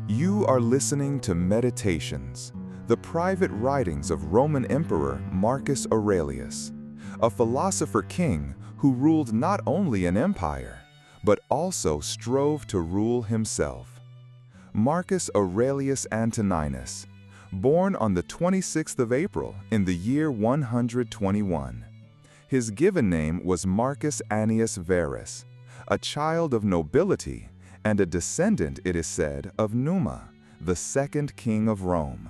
You are listening to Meditations, the private writings of Roman Emperor Marcus Aurelius, a philosopher king who ruled not only an empire, but also strove to rule himself. Marcus Aurelius Antoninus, born on the 26th of April in the year 121. His given name was Marcus Annius Verus, a child of nobility and a descendant, it is said, of Numa, the second king of Rome.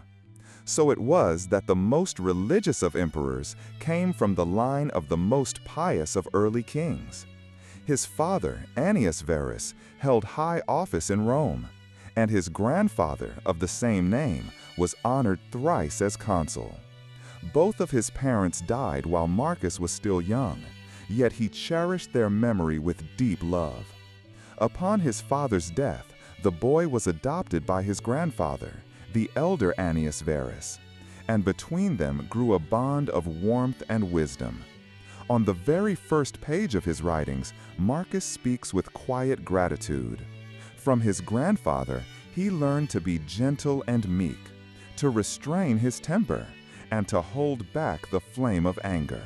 So it was that the most religious of emperors came from the line of the most pious of early kings. His father, Annius Verus, held high office in Rome, and his grandfather, of the same name, was honored thrice as consul. Both of his parents died while Marcus was still young, yet he cherished their memory with deep love. Upon his father's death, the boy was adopted by his grandfather, the elder Annius Verus, and between them grew a bond of warmth and wisdom. On the very first page of his writings, Marcus speaks with quiet gratitude. From his grandfather, he learned to be gentle and meek, to restrain his temper, and to hold back the flame of anger.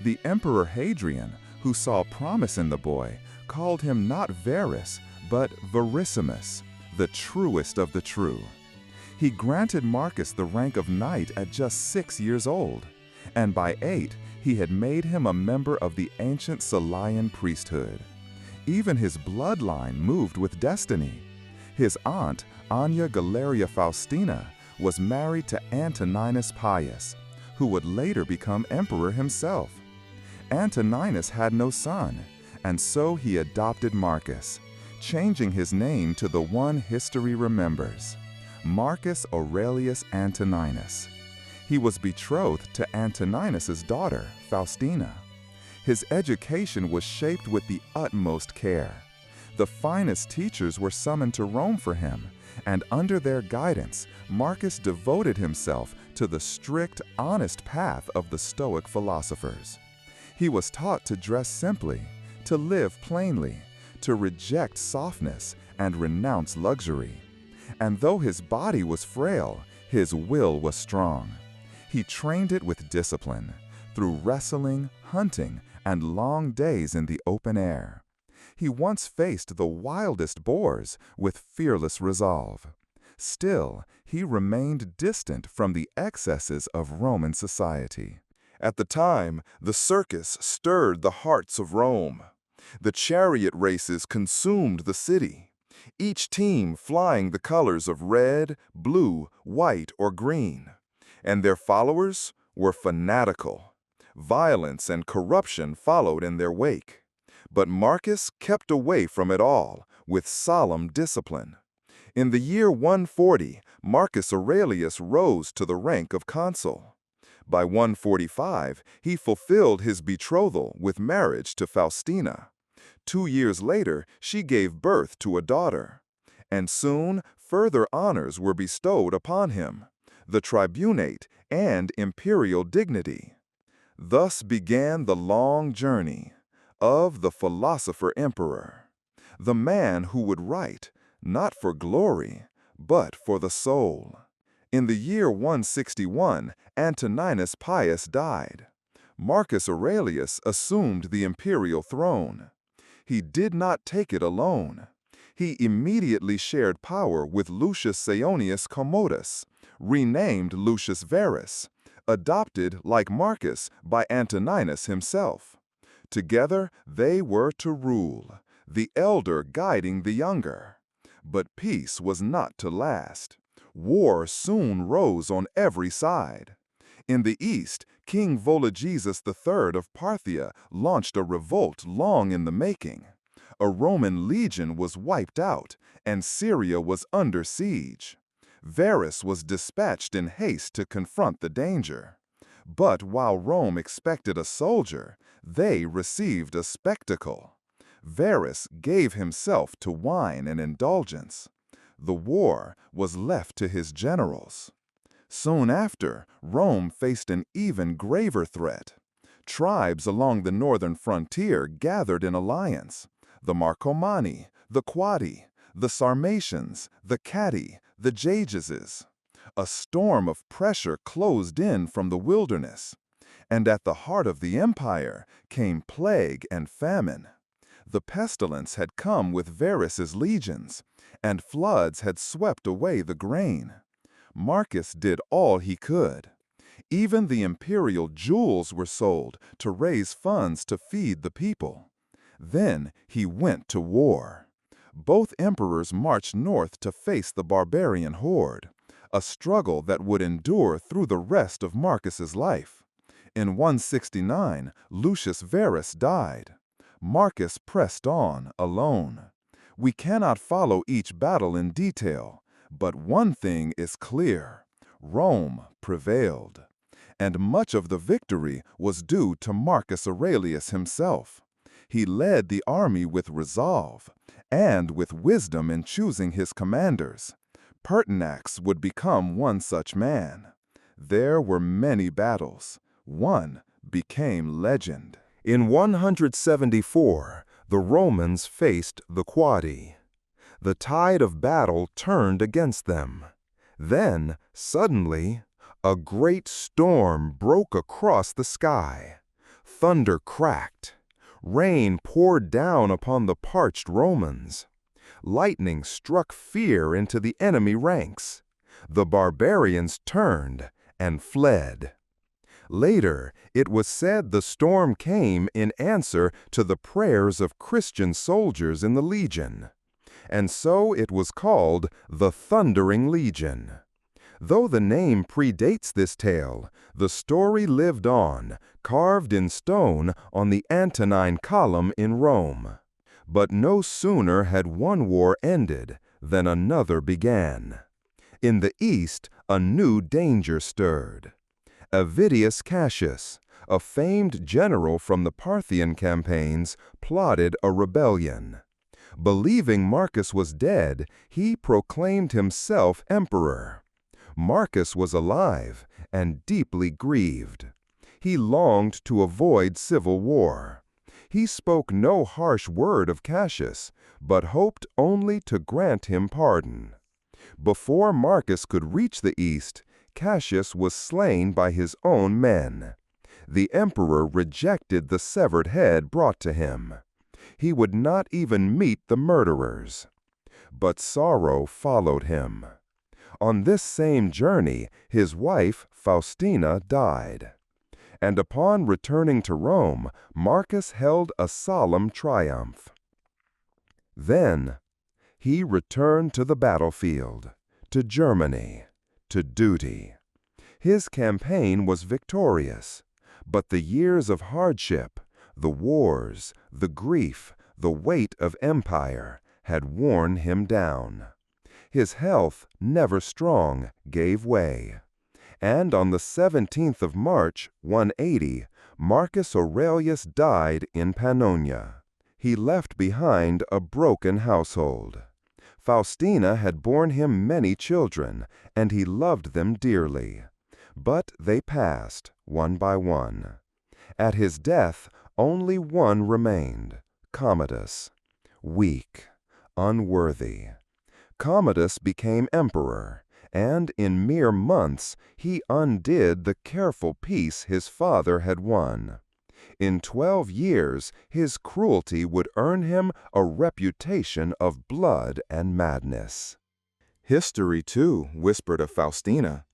The Emperor Hadrian, who saw promise in the boy, called him not Verus, but Verissimus, the truest of the true. He granted Marcus the rank of knight at just 6 years old, and by 8 he had made him a member of the ancient Salian priesthood. Even his bloodline moved with destiny. His aunt, Annia Galeria Faustina, was married to Antoninus Pius, who would later become emperor himself. Antoninus had no son, and so he adopted Marcus, changing his name to the one history remembers, Marcus Aurelius Antoninus. He was betrothed to Antoninus's daughter, Faustina. His education was shaped with the utmost care. The finest teachers were summoned to Rome for him, and under their guidance, Marcus devoted himself to the strict, honest path of the Stoic philosophers. He was taught to dress simply, to live plainly, to reject softness and renounce luxury. And though his body was frail, his will was strong. He trained it with discipline, through wrestling, hunting, and long days in the open air. He once faced the wildest boars with fearless resolve. Still, he remained distant from the excesses of Roman society. At the time, the circus stirred the hearts of Rome. The chariot races consumed the city, each team flying the colors of red, blue, white, or green. And their followers were fanatical. Violence and corruption followed in their wake. But Marcus kept away from it all with solemn discipline. In the year 140, Marcus Aurelius rose to the rank of consul. By 145, he fulfilled his betrothal with marriage to Faustina. 2 years later, she gave birth to a daughter. And soon, further honors were bestowed upon him, the tribunate and imperial dignity. Thus began the long journey of the philosopher-emperor, the man who would write, not for glory, but for the soul. In the year 161, Antoninus Pius died. Marcus Aurelius assumed the imperial throne. He did not take it alone. He immediately shared power with Lucius Saonius Commodus, renamed Lucius Verus, adopted, like Marcus, by Antoninus himself. Together, they were to rule, the elder guiding the younger. But peace was not to last. War soon rose on every side. In the east, King Vologesus III of Parthia launched a revolt long in the making. A Roman legion was wiped out, and Syria was under siege. Verus was dispatched in haste to confront the danger. But while Rome expected a soldier, they received a spectacle. Verus gave himself to wine and indulgence. The war was left to his generals. Soon after, Rome faced an even graver threat. Tribes along the northern frontier gathered in alliance. The Marcomanni, the Quadi, the Sarmatians, the Catti, the Jageses. A storm of pressure closed in from the wilderness, and at the heart of the empire came plague and famine. The pestilence had come with Varus's legions, and floods had swept away the grain. Marcus did all he could. Even the imperial jewels were sold to raise funds to feed the people. Then he went to war. Both emperors marched north to face the barbarian horde, a struggle that would endure through the rest of Marcus's life. In 169, Lucius Verus died. Marcus pressed on alone. We cannot follow each battle in detail, but one thing is clear: Rome prevailed. And much of the victory was due to Marcus Aurelius himself. He led the army with resolve and with wisdom in choosing his commanders. Pertinax would become one such man. There were many battles. One became legend. In 174, the Romans faced the Quadi. The tide of battle turned against them. Then, suddenly, a great storm broke across the sky. Thunder cracked. Rain poured down upon the parched Romans. Lightning struck fear into the enemy ranks. The barbarians turned and fled. Later, it was said the storm came in answer to the prayers of Christian soldiers in the legion, and so it was called the Thundering Legion. Though the name predates this tale, the story lived on, carved in stone on the Antonine Column in Rome. But no sooner had one war ended than another began. In the east, a new danger stirred. Avidius Cassius, a famed general from the Parthian campaigns, plotted a rebellion. Believing Marcus was dead, he proclaimed himself emperor. Marcus was alive and deeply grieved. He longed to avoid civil war. He spoke no harsh word of Cassius, but hoped only to grant him pardon. Before Marcus could reach the east, Cassius was slain by his own men. The emperor rejected the severed head brought to him. He would not even meet the murderers. But sorrow followed him. On this same journey, his wife, Faustina, died. And upon returning to Rome, Marcus held a solemn triumph. Then he returned to the battlefield, to Germany, to duty. His campaign was victorious, but the years of hardship, the wars, the grief, the weight of empire had worn him down. His health, never strong, gave way. And on the 17th of March, 180, Marcus Aurelius died in Pannonia. He left behind a broken household. Faustina had borne him many children, and he loved them dearly. But they passed, one by one. At his death, only one remained, Commodus, weak, unworthy. Commodus became emperor, and in mere months he undid the careful peace his father had won. In 12 years, his cruelty would earn him a reputation of blood and madness. History, too, whispered of Faustina.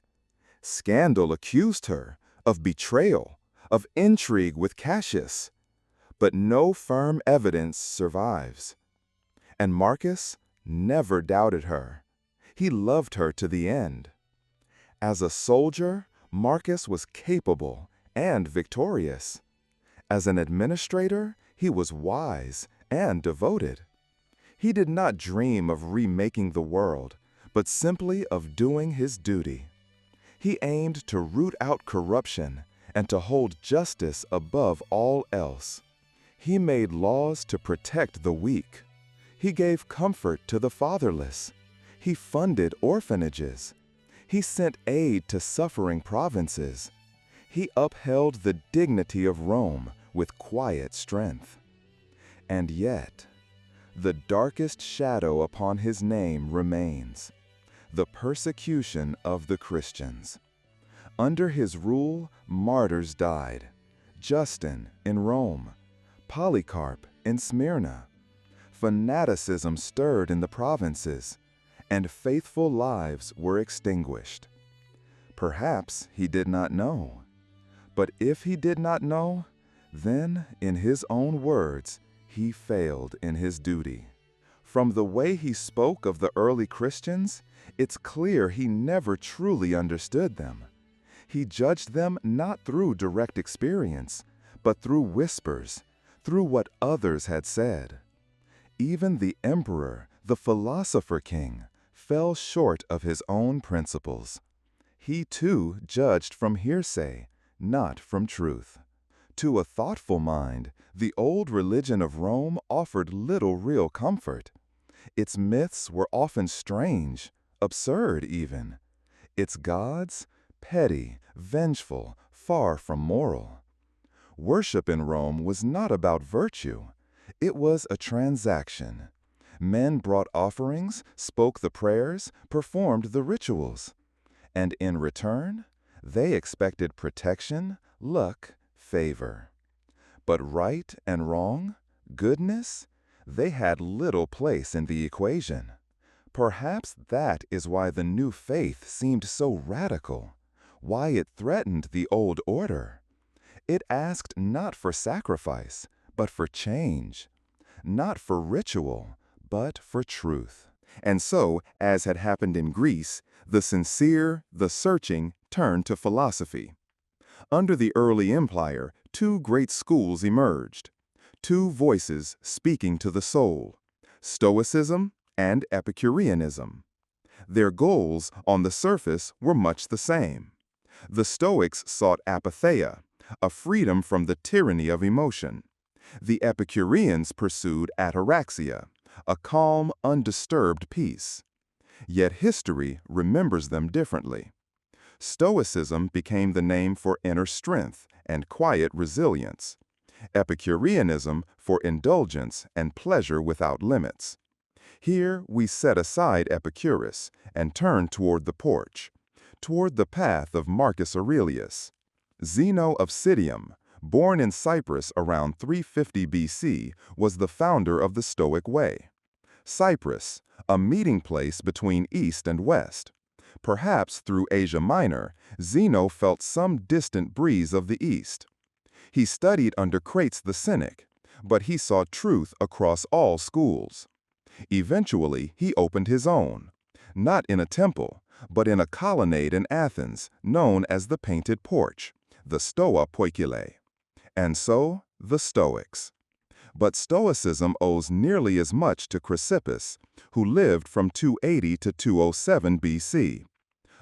Scandal accused her of betrayal, of intrigue with Cassius. But no firm evidence survives. And Marcus never doubted her. He loved her to the end. As a soldier, Marcus was capable and victorious. As an administrator, he was wise and devoted. He did not dream of remaking the world, but simply of doing his duty. He aimed to root out corruption and to hold justice above all else. He made laws to protect the weak. He gave comfort to the fatherless. He funded orphanages. He sent aid to suffering provinces. He upheld the dignity of Rome with quiet strength. And yet, the darkest shadow upon his name remains: the persecution of the Christians. Under his rule, martyrs died: Justin in Rome, Polycarp in Smyrna. Fanaticism stirred in the provinces, and faithful lives were extinguished. Perhaps he did not know. But if he did not know, then, in his own words, he failed in his duty. From the way he spoke of the early Christians, it's clear he never truly understood them. He judged them not through direct experience, but through whispers, through what others had said. Even the emperor, the philosopher king, fell short of his own principles. He too judged from hearsay, not from truth. To a thoughtful mind, the old religion of Rome offered little real comfort. Its myths were often strange, absurd even. Its gods, petty, vengeful, far from moral. Worship in Rome was not about virtue. It was a transaction. Men brought offerings, spoke the prayers, performed the rituals. And in return, they expected protection, luck, favor. But right and wrong, goodness, they had little place in the equation. Perhaps that is why the new faith seemed so radical, why it threatened the old order. It asked not for sacrifice, but for change, not for ritual, but for truth. And so, as had happened in Greece, the sincere, the searching, turned to philosophy. Under the early empire, two great schools emerged, two voices speaking to the soul: Stoicism and Epicureanism. Their goals, on the surface, were much the same. The Stoics sought apatheia, a freedom from the tyranny of emotion. The Epicureans pursued ataraxia, a calm, undisturbed peace. Yet history remembers them differently. Stoicism became the name for inner strength and quiet resilience. Epicureanism for indulgence and pleasure without limits. Here we set aside Epicurus and turn toward the porch, toward the path of Marcus Aurelius. Zeno of Citium, born in Cyprus around 350 BC, was the founder of the Stoic way. Cyprus, a meeting place between East and West. Perhaps through Asia Minor, Zeno felt some distant breeze of the East. He studied under Crates the Cynic, but he saw truth across all schools. Eventually, he opened his own, not in a temple, but in a colonnade in Athens known as the Painted Porch, the Stoa Poikile. And so, the Stoics. But Stoicism owes nearly as much to Chrysippus, who lived from 280 to 207 BC.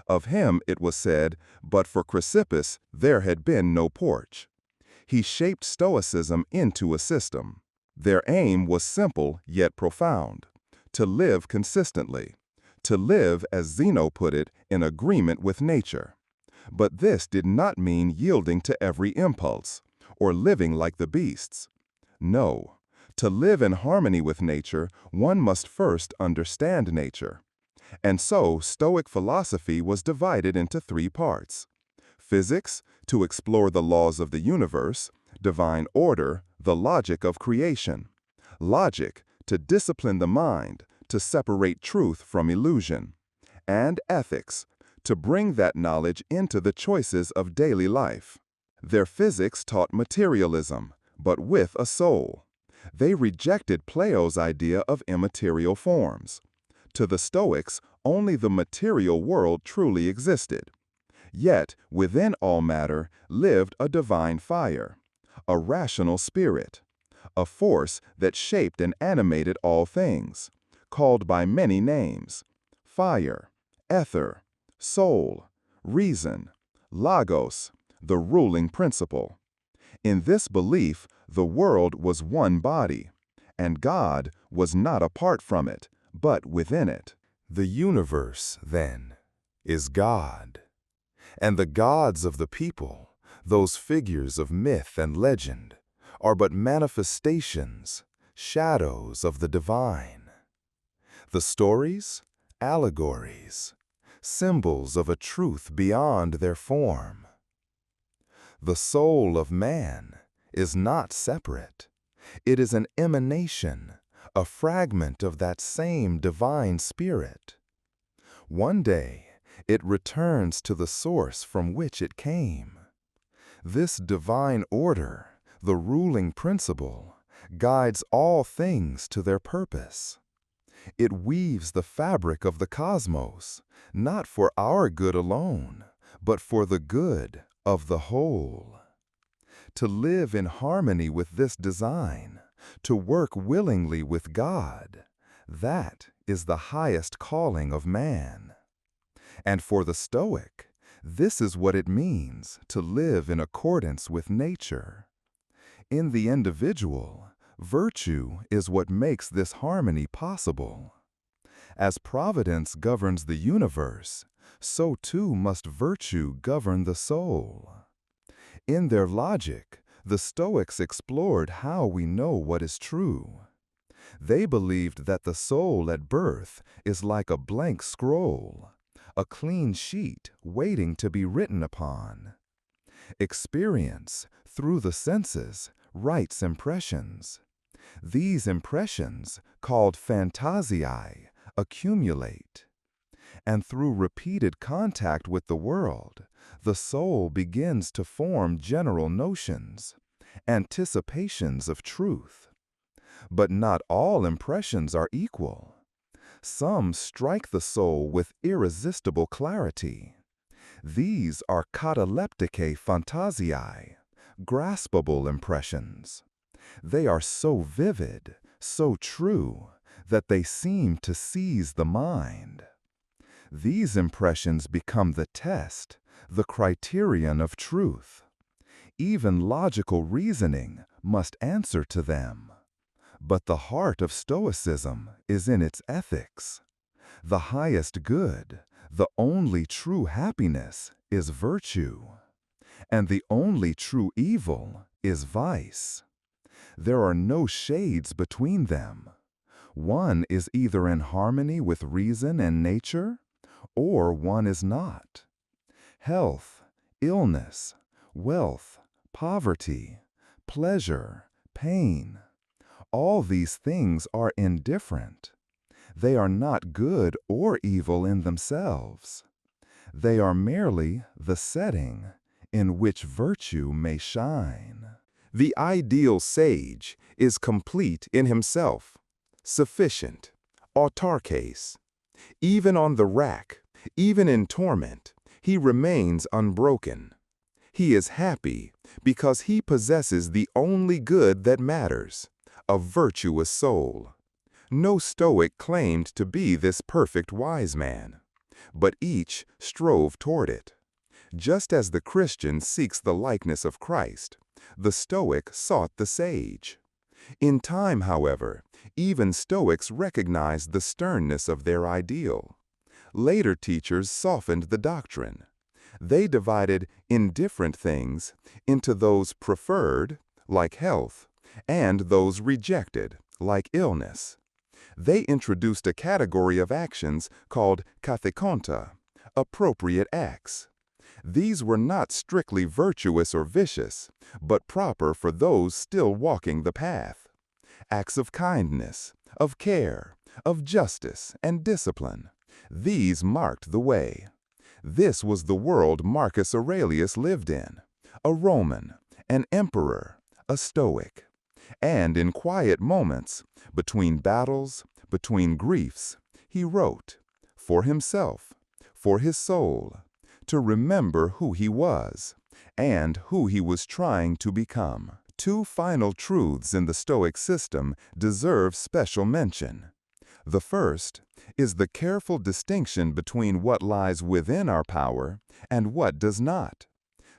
Of him it was said, "But for Chrysippus there had been no porch." He shaped Stoicism into a system. Their aim was simple yet profound: to live consistently, to live, as Zeno put it, in agreement with nature. But this did not mean yielding to every impulse, or living like the beasts. No, to live in harmony with nature, one must first understand nature. And so Stoic philosophy was divided into three parts: physics, to explore the laws of the universe; divine order, the logic of creation; logic, to discipline the mind, to separate truth from illusion; and ethics, to bring that knowledge into the choices of daily life. Their physics taught materialism, but with a soul. They rejected Plato's idea of immaterial forms. To the Stoics, only the material world truly existed. Yet, within all matter lived a divine fire, a rational spirit, a force that shaped and animated all things, called by many names: fire, ether, soul, reason, logos, the ruling principle. In this belief, the world was one body, and God was not apart from it, but within it. The universe, then, is God. And the gods of the people, those figures of myth and legend, are but manifestations, shadows of the divine. The stories, allegories, symbols of a truth beyond their form. The soul of man is not separate. It is an emanation, a fragment of that same divine spirit. One day, it returns to the source from which it came. This divine order, the ruling principle, guides all things to their purpose. It weaves the fabric of the cosmos, not for our good alone, but for the good of the whole. To live in harmony with this design, to work willingly with God, that is the highest calling of man. And for the Stoic, this is what it means to live in accordance with nature. In the individual, virtue is what makes this harmony possible. As providence governs the universe, so too must virtue govern the soul. In their logic, the Stoics explored how we know what is true. They believed that the soul at birth is like a blank scroll, a clean sheet waiting to be written upon. Experience, through the senses, writes impressions. These impressions, called phantasiae, accumulate. And through repeated contact with the world, the soul begins to form general notions, anticipations of truth. But not all impressions are equal. Some strike the soul with irresistible clarity. These are catalepticae phantasiae, graspable impressions. They are so vivid, so true, that they seem to seize the mind. These impressions become the test, the criterion of truth. Even logical reasoning must answer to them. But the heart of Stoicism is in its ethics. The highest good, the only true happiness, is virtue. And the only true evil is vice. There are no shades between them. One is either in harmony with reason and nature, or one is not. Health, illness, wealth, poverty, pleasure, pain, all these things are indifferent. They are not good or evil in themselves. They are merely the setting in which virtue may shine. The ideal sage is complete in himself, sufficient, autarkes. Even on the rack, even in torment, he remains unbroken. He is happy because he possesses the only good that matters, a virtuous soul. No Stoic claimed to be this perfect wise man, but each strove toward it. Just as the Christian seeks the likeness of Christ, the Stoic sought the sage. In time, however, even Stoics recognized the sternness of their ideal. Later teachers softened the doctrine. They divided indifferent things into those preferred, like health, and those rejected, like illness. They introduced a category of actions called kathekonta, appropriate acts. These were not strictly virtuous or vicious, but proper for those still walking the path. Acts of kindness, of care, of justice and discipline. These marked the way. This was the world Marcus Aurelius lived in, a Roman, an emperor, a Stoic. And in quiet moments, between battles, between griefs, he wrote, for himself, for his soul, to remember who he was, and who he was trying to become. Two final truths in the Stoic system deserve special mention. The first is the careful distinction between what lies within our power and what does not.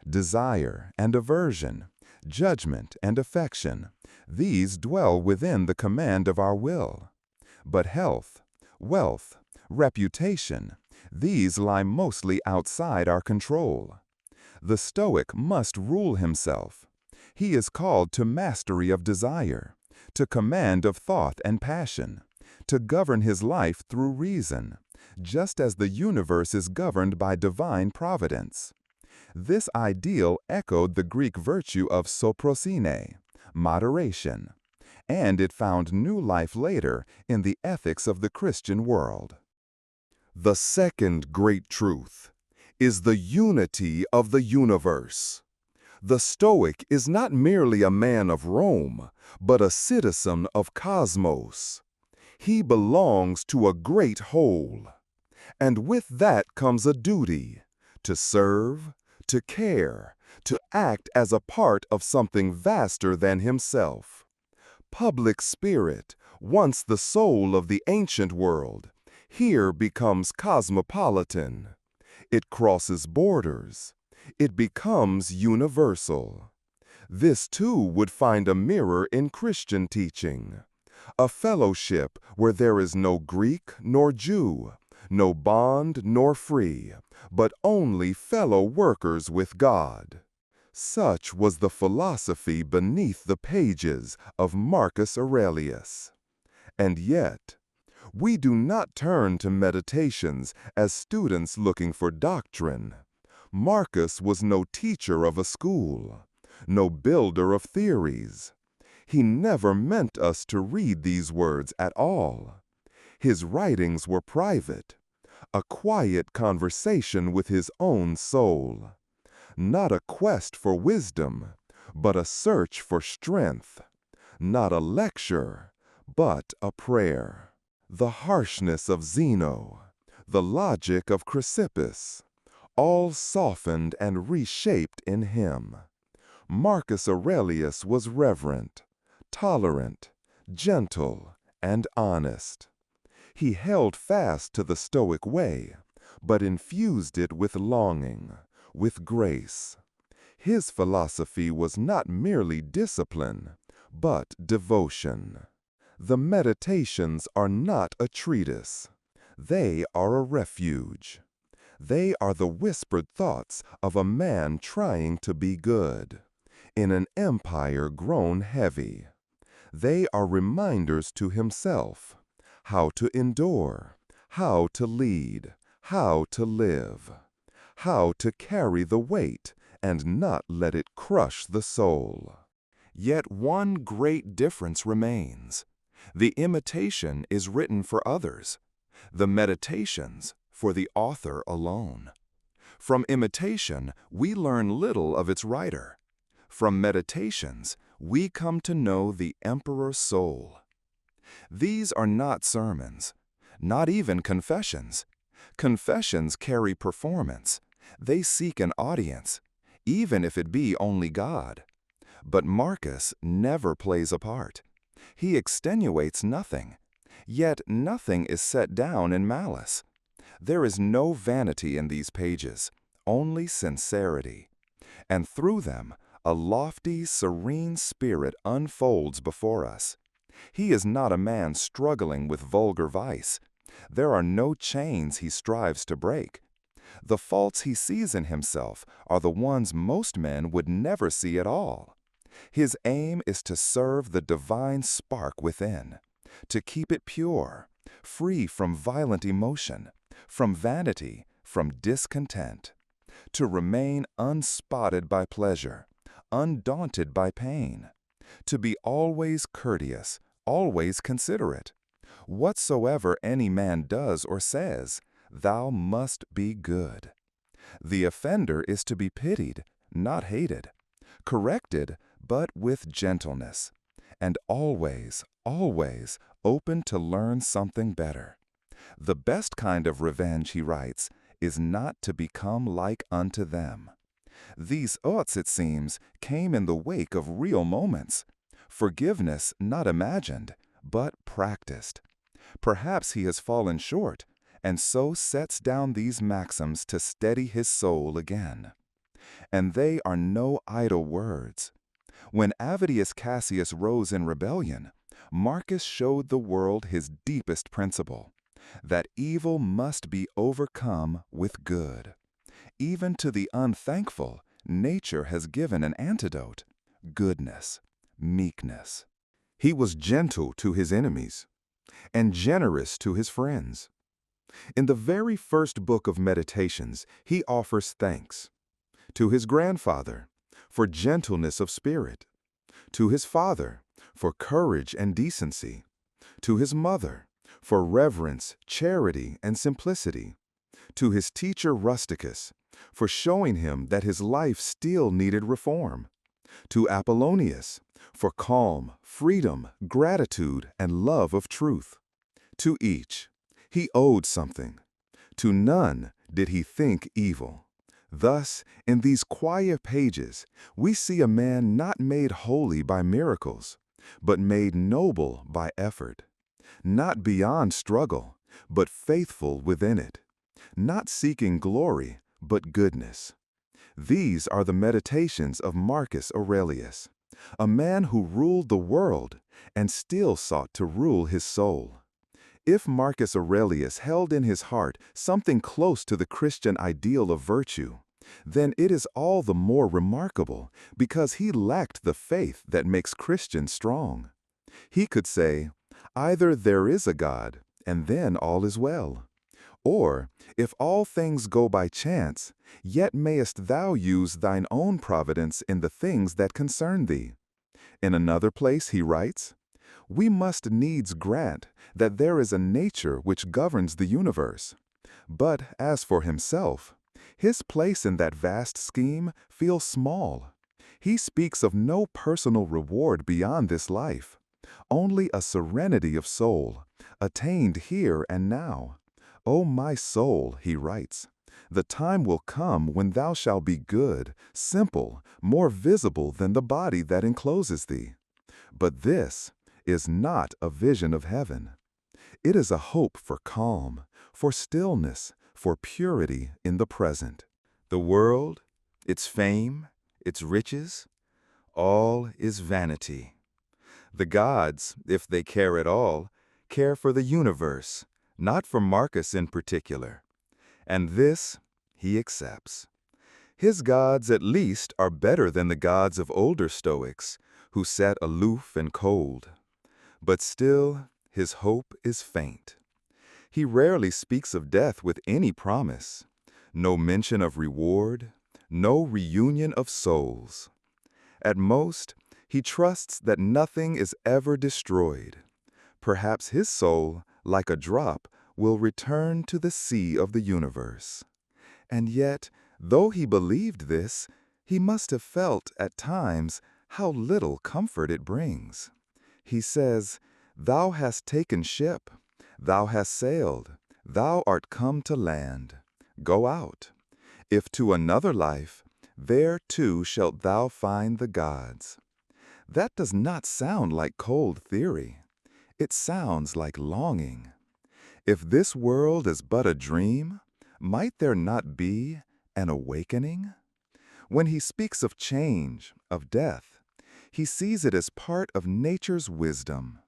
Desire and aversion, judgment and affection, these dwell within the command of our will. But health, wealth, reputation, these lie mostly outside our control. The Stoic must rule himself. He is called to mastery of desire, to command of thought and passion, to govern his life through reason, just as the universe is governed by divine providence. This ideal echoed the Greek virtue of soprosine, moderation, and it found new life later in the ethics of the Christian world. The second great truth is the unity of the universe. The Stoic is not merely a man of Rome, but a citizen of cosmos. He belongs to a great whole. And with that comes a duty to serve, to care, to act as a part of something vaster than himself. Public spirit, once the soul of the ancient world, here becomes cosmopolitan. It crosses borders. It becomes universal. This too would find a mirror in Christian teaching. A fellowship where there is no Greek nor Jew, no bond nor free, but only fellow workers with God. Such was the philosophy beneath the pages of Marcus Aurelius. And yet, we do not turn to Meditations as students looking for doctrine. Marcus was no teacher of a school, no builder of theories. He never meant us to read these words at all. His writings were private, a quiet conversation with his own soul. Not a quest for wisdom, but a search for strength. Not a lecture, but a prayer. The harshness of Zeno, the logic of Chrysippus, all softened and reshaped in him. Marcus Aurelius was reverent, tolerant, gentle, and honest. He held fast to the Stoic way, but infused it with longing, with grace. His philosophy was not merely discipline, but devotion. The Meditations are not a treatise. They are a refuge. They are the whispered thoughts of a man trying to be good, in an empire grown heavy. They are reminders to himself, how to endure, how to lead, how to live, how to carry the weight and not let it crush the soul. Yet one great difference remains. The imitation is written for others, the Meditations for the author alone. From imitation, we learn little of its writer. From Meditations, we come to know the emperor's soul. These are not sermons, not even confessions. Confessions carry performance. They seek an audience, even if it be only God. But Marcus never plays a part. He extenuates nothing, yet nothing is set down in malice. There is no vanity in these pages, only sincerity. And through them, a lofty, serene spirit unfolds before us. He is not a man struggling with vulgar vice. There are no chains he strives to break. The faults he sees in himself are the ones most men would never see at all. His aim is to serve the divine spark within, to keep it pure, free from violent emotion, from vanity, from discontent, to remain unspotted by pleasure, undaunted by pain, to be always courteous, always considerate. Whatsoever any man does or says, thou must be good. The offender is to be pitied, not hated, corrected, but with gentleness, and always, always open to learn something better. The best kind of revenge, he writes, is not to become like unto them. These thoughts, it seems, came in the wake of real moments. Forgiveness not imagined, but practiced. Perhaps he has fallen short, and so sets down these maxims to steady his soul again. And they are no idle words. When Avidius Cassius rose in rebellion, Marcus showed the world his deepest principle, that evil must be overcome with good. Even to the unthankful, nature has given an antidote: goodness, meekness. He was gentle to his enemies and generous to his friends. In the very first book of Meditations, he offers thanks to his grandfather for gentleness of spirit, to his father for courage and decency, to his mother for reverence, charity, and simplicity, to his teacher Rusticus for showing him that his life still needed reform, to Apollonius for calm, freedom, gratitude, and love of truth. To each, he owed something. To none did he think evil. Thus, in these quiet pages, we see a man not made holy by miracles, but made noble by effort, not beyond struggle, but faithful within it, not seeking glory, but goodness. These are the meditations of Marcus Aurelius, a man who ruled the world and still sought to rule his soul. If Marcus Aurelius held in his heart something close to the Christian ideal of virtue, then it is all the more remarkable because he lacked the faith that makes Christians strong. He could say, either there is a God, and then all is well. Or, if all things go by chance, yet mayest thou use thine own providence in the things that concern thee. In another place he writes, we must needs grant that there is a nature which governs the universe. But as for himself, his place in that vast scheme feels small. He speaks of no personal reward beyond this life, only a serenity of soul, attained here and now. O my soul, he writes, the time will come when thou shalt be good, simple, more visible than the body that encloses thee. But this is not a vision of heaven. It is a hope for calm, for stillness, for purity in the present. The world, its fame, its riches, all is vanity. The gods, if they care at all, care for the universe, not for Marcus in particular. And this he accepts. His gods at least are better than the gods of older Stoics, who sat aloof and cold. But still, his hope is faint. He rarely speaks of death with any promise, no mention of reward, no reunion of souls. At most, he trusts that nothing is ever destroyed. Perhaps his soul, like a drop, will return to the sea of the universe. And yet, though he believed this, he must have felt at times how little comfort it brings. He says, thou hast taken ship, thou hast sailed, thou art come to land. Go out. If to another life, there too shalt thou find the gods. That does not sound like cold theory. It sounds like longing. If this world is but a dream, might there not be an awakening? When he speaks of change, of death, he sees it as part of nature's wisdom.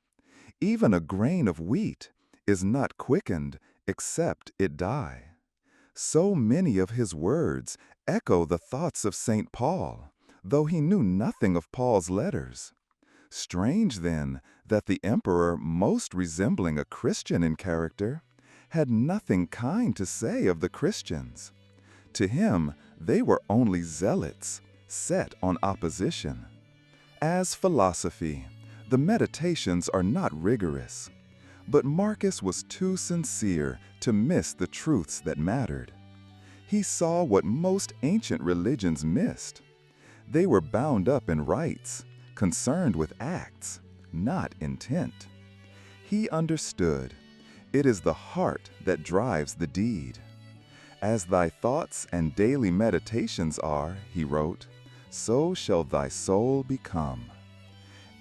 Even a grain of wheat is not quickened except it die. So many of his words echo the thoughts of St. Paul, though he knew nothing of Paul's letters. Strange, then, that the emperor, most resembling a Christian in character, had nothing kind to say of the Christians. To him, they were only zealots, set on opposition. As philosophy, the Meditations are not rigorous, but Marcus was too sincere to miss the truths that mattered. He saw what most ancient religions missed. They were bound up in rites, concerned with acts, not intent. He understood, it is the heart that drives the deed. As thy thoughts and daily meditations are, he wrote, so shall thy soul become.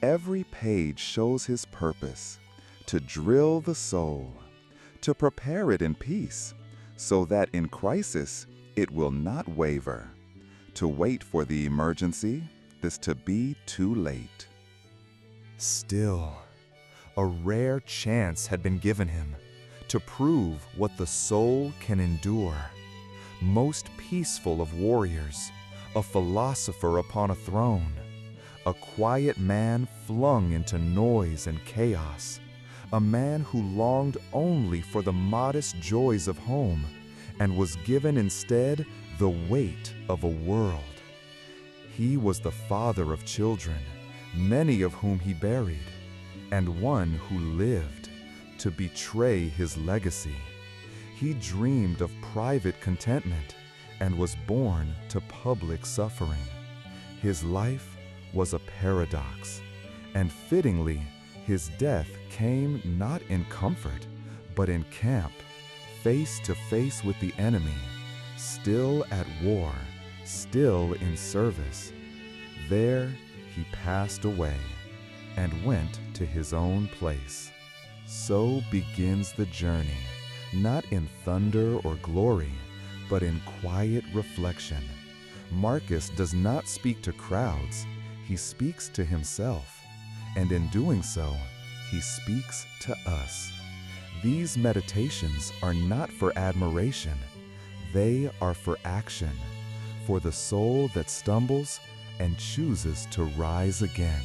Every page shows his purpose, to drill the soul, to prepare it in peace, so that in crisis it will not waver. To wait for the emergency is to be too late. Still, a rare chance had been given him to prove what the soul can endure. Most peaceful of warriors, a philosopher upon a throne, a quiet man flung into noise and chaos, a man who longed only for the modest joys of home and was given instead the weight of a world. He was the father of children, many of whom he buried, and one who lived to betray his legacy. He dreamed of private contentment and was born to public suffering. His life was a paradox, and fittingly, his death came not in comfort, but in camp, face to face with the enemy, still at war, still in service. There he passed away and went to his own place. So begins the journey, not in thunder or glory, but in quiet reflection. Marcus does not speak to crowds, he speaks to himself, and in doing so, he speaks to us. These meditations are not for admiration, they are for action, for the soul that stumbles and chooses to rise again.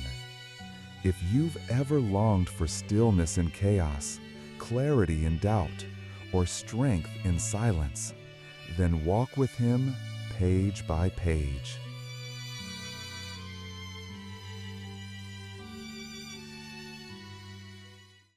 If you've ever longed for stillness in chaos, clarity in doubt, or strength in silence, then walk with him page by page.